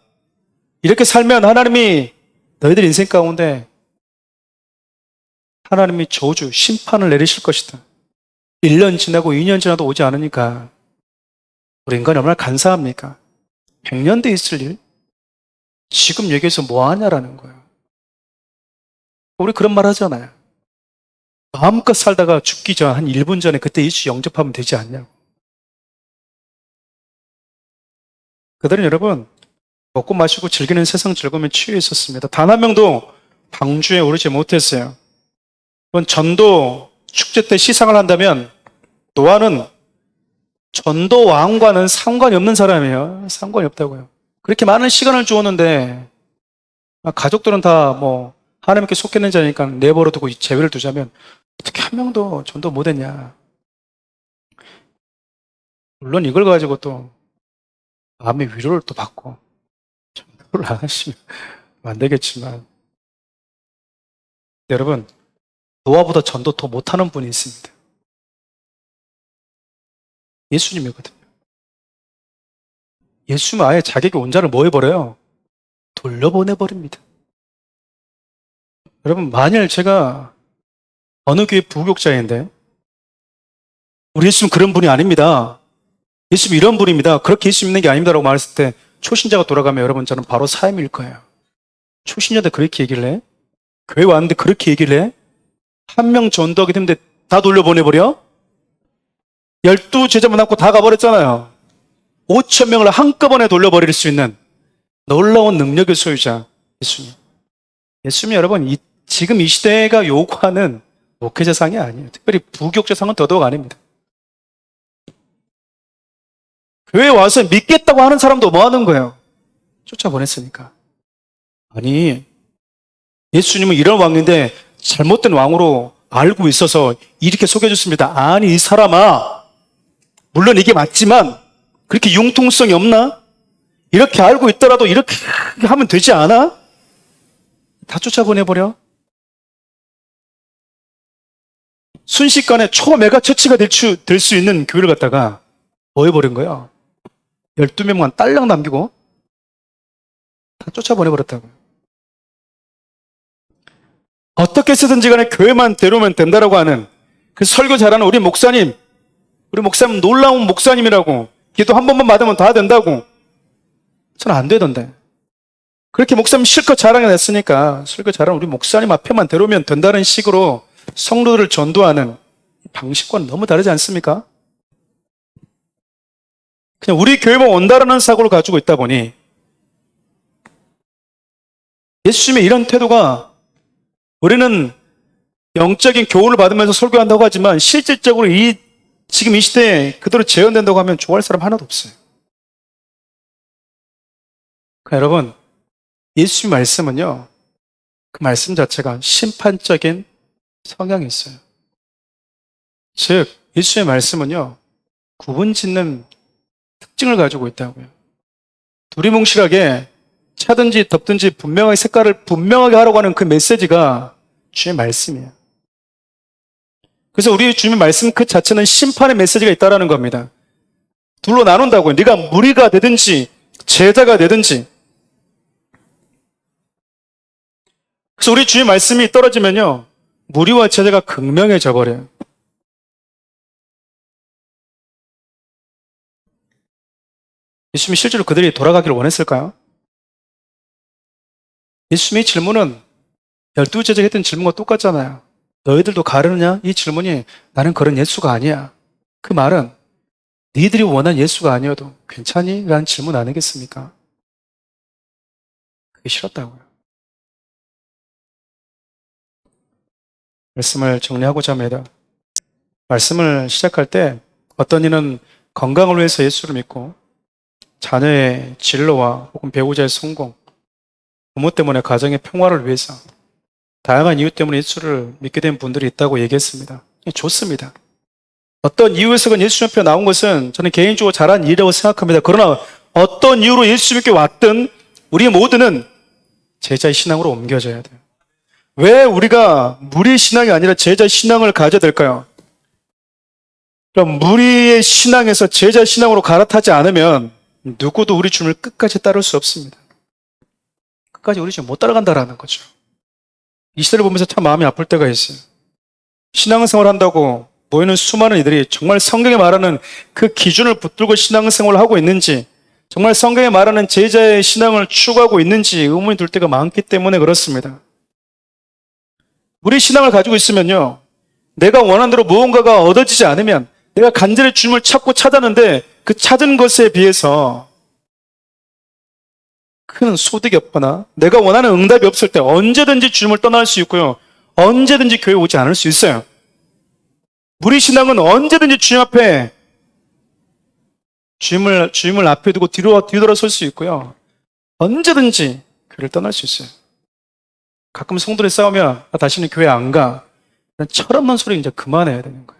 이렇게 살면 하나님이 너희들 인생 가운데 하나님이 저주, 심판을 내리실 것이다. 1년 지나고 2년 지나도 오지 않으니까 우리 인간이 얼마나 간사합니까? 100년 돼 있을 일? 지금 여기에서 뭐 하냐라는 거예요. 우리 그런 말 하잖아요. 마음껏 살다가 죽기 전 한 1분 전에 그때 예수 영접하면 되지 않냐고. 그들은 여러분 먹고 마시고 즐기는 세상 즐거움에 취해 있었습니다. 단 한 명도 방주에 오르지 못했어요. 이번 전도 축제 때 시상을 한다면 노아는 전도 왕과는 상관이 없는 사람이에요. 상관이 없다고요. 그렇게 많은 시간을 주었는데 가족들은 다 뭐 하나님께 속했는 자니까 내버려 두고 제외를 두자면 어떻게 한 명도 전도 못했냐. 물론 이걸 가지고 또 마음의 위로를 또 받고 전도를 안 하시면 안 되겠지만 여러분 노아보다 전도 더 못하는 분이 있습니다. 예수님이거든요. 예수님은 아예 자기에게 온 자를 뭐 해버려요? 돌려보내버립니다. 여러분 만일 제가 어느 교회 부교육자인데 우리 예수님 그런 분이 아닙니다. 예수님 이런 분입니다. 그렇게 예수 믿는 게 아닙니다라고 말했을 때 초신자가 돌아가면 여러분 저는 바로 사임일 거예요. 초신자한테 그렇게 얘기를 해? 교회 왔는데 그렇게 얘기를 해? 한 명 전도하게 되는데 다 돌려보내버려? 12 제자만 남고 다 가버렸잖아요. 5천 명을 한꺼번에 돌려버릴 수 있는 놀라운 능력의 소유자 예수님. 예수님 여러분 지금 이 시대가 요구하는 목회자상이 아니에요. 특별히 부교육자상은 더더욱 아닙니다. 교회에 와서 믿겠다고 하는 사람도 뭐 하는 거예요? 쫓아보냈으니까. 아니 예수님은 이런 왕인데 잘못된 왕으로 알고 있어서 이렇게 소개해줬습니다. 아니 이 사람아 물론 이게 맞지만 그렇게 융통성이 없나? 이렇게 알고 있더라도 이렇게 하면 되지 않아? 다 쫓아보내버려? 순식간에 초메가 처치가 될 수 있는 교회를 갖다가 뭐 해버린 거야? 12명만 딸랑 남기고 다 쫓아보내버렸다고요. 어떻게 해서든지 간에 교회만 데려오면 된다라고 하는 그 설교 잘하는 우리 목사님 놀라운 목사님이라고 기도 한 번만 받으면 다 된다고 저는 안 되던데 그렇게 목사님 실컷 자랑해냈으니까 설교 잘하는 우리 목사님 앞에만 데려오면 된다는 식으로 성도들을 전도하는 방식과는 너무 다르지 않습니까? 그냥 우리 교회만 온다라는 사고를 가지고 있다 보니 예수님의 이런 태도가 우리는 영적인 교훈을 받으면서 설교한다고 하지만 실질적으로 지금 이 시대에 그대로 재현된다고 하면 좋아할 사람 하나도 없어요. 그러니까 여러분 예수님 말씀은요 그 말씀 자체가 심판적인 성향이 있어요. 즉, 예수의 말씀은요, 구분 짓는 특징을 가지고 있다고요. 두리뭉실하게 차든지 덮든지 분명하게 색깔을 분명하게 하라고 하는 그 메시지가 주의 말씀이에요. 그래서 우리 주님의 말씀 그 자체는 심판의 메시지가 있다라는 겁니다. 둘로 나눈다고요. 네가 무리가 되든지 제자가 되든지. 그래서 우리 주의 말씀이 떨어지면요, 무리와 제자가 극명해져 버려요. 예수님이 실제로 그들이 돌아가기를 원했을까요? 예수님의 질문은 12제자가 했던 질문과 똑같잖아요. 너희들도 가르느냐? 이 질문이 나는 그런 예수가 아니야. 그 말은 너희들이 원한 예수가 아니어도 괜찮니? 라는 질문 아니겠습니까? 그게 싫었다고요. 말씀을 정리하고자 합니다. 말씀을 시작할 때 어떤 이는 건강을 위해서 예수를 믿고 자녀의 진로와 혹은 배우자의 성공, 부모 때문에 가정의 평화를 위해서 다양한 이유 때문에 예수를 믿게 된 분들이 있다고 얘기했습니다. 좋습니다. 어떤 이유에서건 예수 옆에 나온 것은 저는 개인적으로 잘한 일이라고 생각합니다. 그러나 어떤 이유로 예수 믿게 왔든 우리 모두는 제자의 신앙으로 옮겨져야 돼요. 왜 우리가 무리 신앙이 아니라 제자 신앙을 가져야 될까요? 그럼 무리의 신앙에서 제자 신앙으로 갈아타지 않으면 누구도 우리 주님을 끝까지 따를 수 없습니다. 끝까지 우리 주님 못 따라간다라는 거죠. 이 시대를 보면서 참 마음이 아플 때가 있어요. 신앙생활 한다고 모이는 수많은 이들이 정말 성경에 말하는 그 기준을 붙들고 신앙생활을 하고 있는지, 정말 성경에 말하는 제자의 신앙을 추구하고 있는지 의문이 들 때가 많기 때문에 그렇습니다. 우리 신앙을 가지고 있으면요, 내가 원하는 대로 무언가가 얻어지지 않으면 내가 간절히 주님을 찾고 찾았는데 그 찾은 것에 비해서 큰 소득이 없거나 내가 원하는 응답이 없을 때 언제든지 주님을 떠날 수 있고요, 언제든지 교회에 오지 않을 수 있어요. 우리 신앙은 언제든지 주님 앞에 주님을 앞에 두고 뒤돌아설 수 있고요, 언제든지 교회를 떠날 수 있어요. 가끔 성도들이 싸우면 다시는 교회 안 가, 철없는 소리 이제 그만해야 되는 거예요.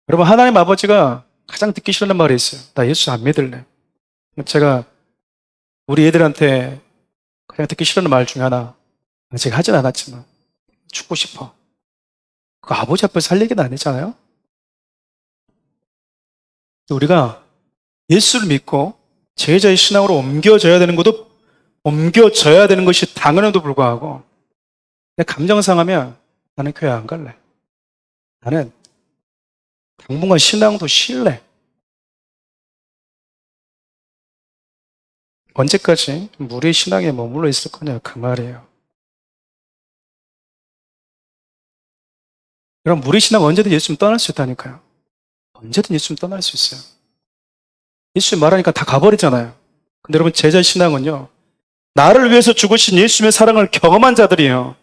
여러분, 하나님 아버지가 가장 듣기 싫은 말이 있어요. 나 예수 안 믿을래. 제가 우리 애들한테 그냥 듣기 싫은 말 중에 하나, 제가 하진 않았지만 죽고 싶어. 그 아버지 앞에서 할 얘기는 아니잖아요. 우리가 예수를 믿고 제자의 신앙으로 옮겨져야 되는 것이 당연함에도 불구하고 내 감정 상하면 나는 교회 안 갈래. 나는 당분간 신앙도 쉴래. 언제까지 무리의 신앙에 머물러 있을 거냐, 그 말이에요. 그럼 무리 신앙 언제든 예수님 떠날 수 있다니까요. 언제든 예수님 떠날 수 있어요. 예수님 말하니까 다 가버리잖아요. 근데 여러분, 제자 신앙은요, 나를 위해서 죽으신 예수님의 사랑을 경험한 자들이에요.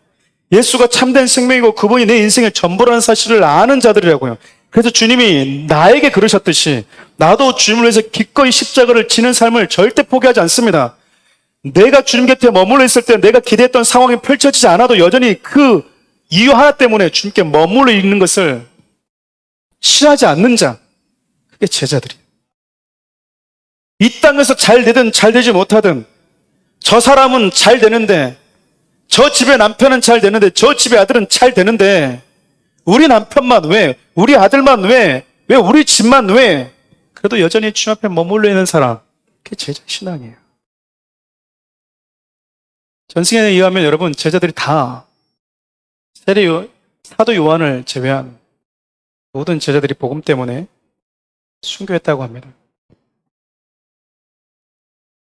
예수가 참된 생명이고 그분이 내 인생의 전부라는 사실을 아는 자들이라고요. 그래서 주님이 나에게 그러셨듯이 나도 주님을 위해서 기꺼이 십자가를 지는 삶을 절대 포기하지 않습니다. 내가 주님 곁에 머물러 있을 때 내가 기대했던 상황이 펼쳐지지 않아도 여전히 그 이유 하나 때문에 주님께 머물러 있는 것을 싫어하지 않는 자, 그게 제자들이에요. 이 땅에서 잘 되든 잘 되지 못하든, 저 사람은 잘 되는데, 저 집의 남편은 잘 되는데, 저 집의 아들은 잘 되는데, 우리 남편만 왜? 우리 아들만 왜? 왜 우리 집만 왜? 그래도 여전히 주님 앞에 머물러 있는 사람, 그게 제자 신앙이에요. 전승연에 의하면 여러분, 제자들이 다 사도 요한을 제외한 모든 제자들이 복음 때문에 순교했다고 합니다.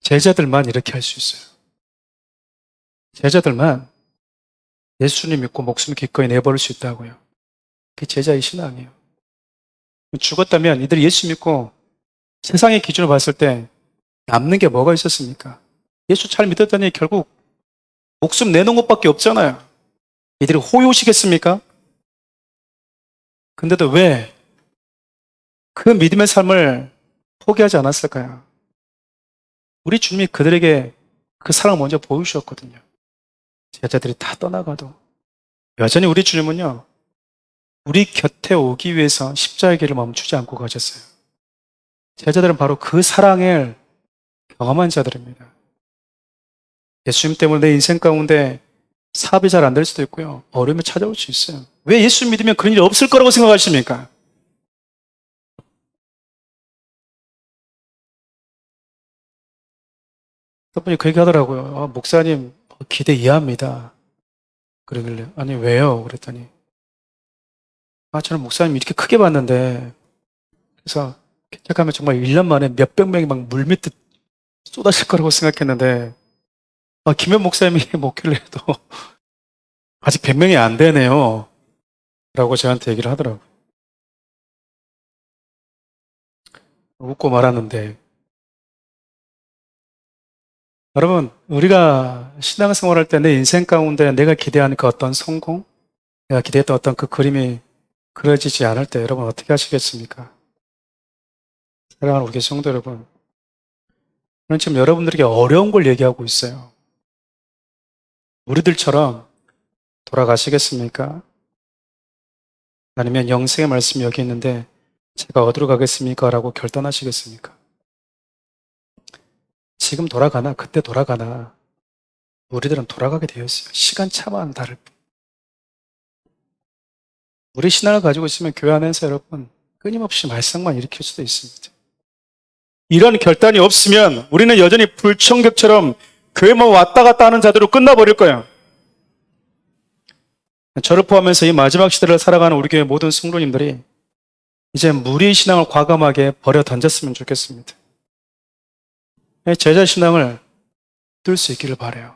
제자들만 이렇게 할 수 있어요. 제자들만 예수님 믿고 목숨 기꺼이 내버릴 수 있다고요. 그게 제자의 신앙이에요. 죽었다면 이들이 예수 믿고 세상의 기준으로 봤을 때 남는 게 뭐가 있었습니까? 예수 잘 믿었더니 결국 목숨 내놓은 것밖에 없잖아요. 이들이 호요시겠습니까? 근데도 왜 그 믿음의 삶을 포기하지 않았을까요? 우리 주님이 그들에게 그 사랑을 먼저 보여주셨거든요. 제자들이 다 떠나가도 여전히 우리 주님은요, 우리 곁에 오기 위해서 십자가의 길을 멈추지 않고 가셨어요. 제자들은 바로 그 사랑을 경험한 자들입니다. 예수님 때문에 내 인생 가운데 사업이 잘 안 될 수도 있고요. 어려움이 찾아올 수 있어요. 왜 예수 믿으면 그런 일이 없을 거라고 생각하십니까? 어떤 분이 그 얘기 하더라고요. 목사님, 기대 이해합니다. 그러길래, 아니, 왜요? 그랬더니, 저는 목사님 이렇게 크게 봤는데, 그래서, 개척하면 정말 1년 만에 몇백 명이 막 물밀듯 쏟아질 거라고 생각했는데, 김현 목사님이 목회를 해도 아직 100명이 안 되네요. 라고 저한테 얘기를 하더라고요. 웃고 말았는데, 여러분, 우리가 신앙생활 할 때 내 인생 가운데 내가 기대하는 그 어떤 성공, 내가 기대했던 어떤 그 그림이 그려지지 않을 때 여러분 어떻게 하시겠습니까? 사랑하는 우리 성도 여러분, 저는 지금 여러분들에게 어려운 걸 얘기하고 있어요. 우리들처럼 돌아가시겠습니까? 아니면 영생의 말씀이 여기 있는데 제가 어디로 가겠습니까? 라고 결단하시겠습니까? 지금 돌아가나 그때 돌아가나 우리들은 돌아가게 되어 있어요. 시간차만 다를 뿐. 우리 신앙을 가지고 있으면 교회 안에서 여러분 끊임없이 말썽만 일으킬 수도 있습니다. 이런 결단이 없으면 우리는 여전히 불청객처럼 교회만 왔다 갔다 하는 자들로 끝나버릴 거예요. 저를 포함해서 이 마지막 시대를 살아가는 우리 교회 모든 성도님들이 이제 무리 신앙을 과감하게 버려 던졌으면 좋겠습니다. 제자 신앙을 뜰 수 있기를 바라요.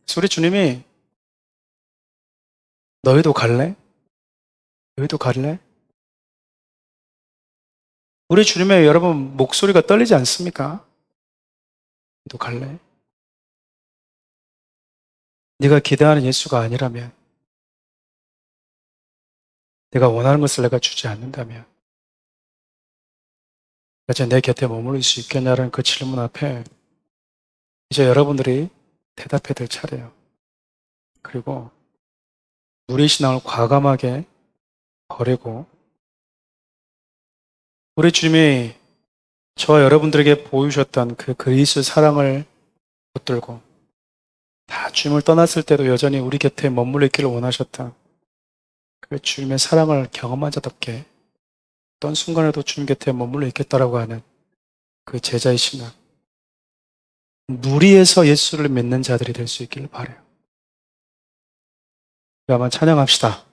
그래서 우리 주님이 너희도 갈래? 너희도 갈래? 우리 주님의 여러분 목소리가 떨리지 않습니까? 너희도 갈래? 네가 기대하는 예수가 아니라면, 내가 원하는 것을 내가 주지 않는다면 이제 내 곁에 머무를 수 있겠냐라는 그 질문 앞에 이제 여러분들이 대답해야 될 차례예요. 그리고 우리 신앙을 과감하게 버리고 우리 주님이 저와 여러분들에게 보여주셨던 그 그리스도의 사랑을 붙들고 다 주님을 떠났을 때도 여전히 우리 곁에 머물러 있기를 원하셨던 그 주님의 사랑을 경험한 자답게 어떤 순간에도 주님 곁에 머물러 있겠다라고 하는 그 제자의 신앙, 무리해서 예수를 믿는 자들이 될 수 있기를 바라요. 우리 한번 찬양합시다.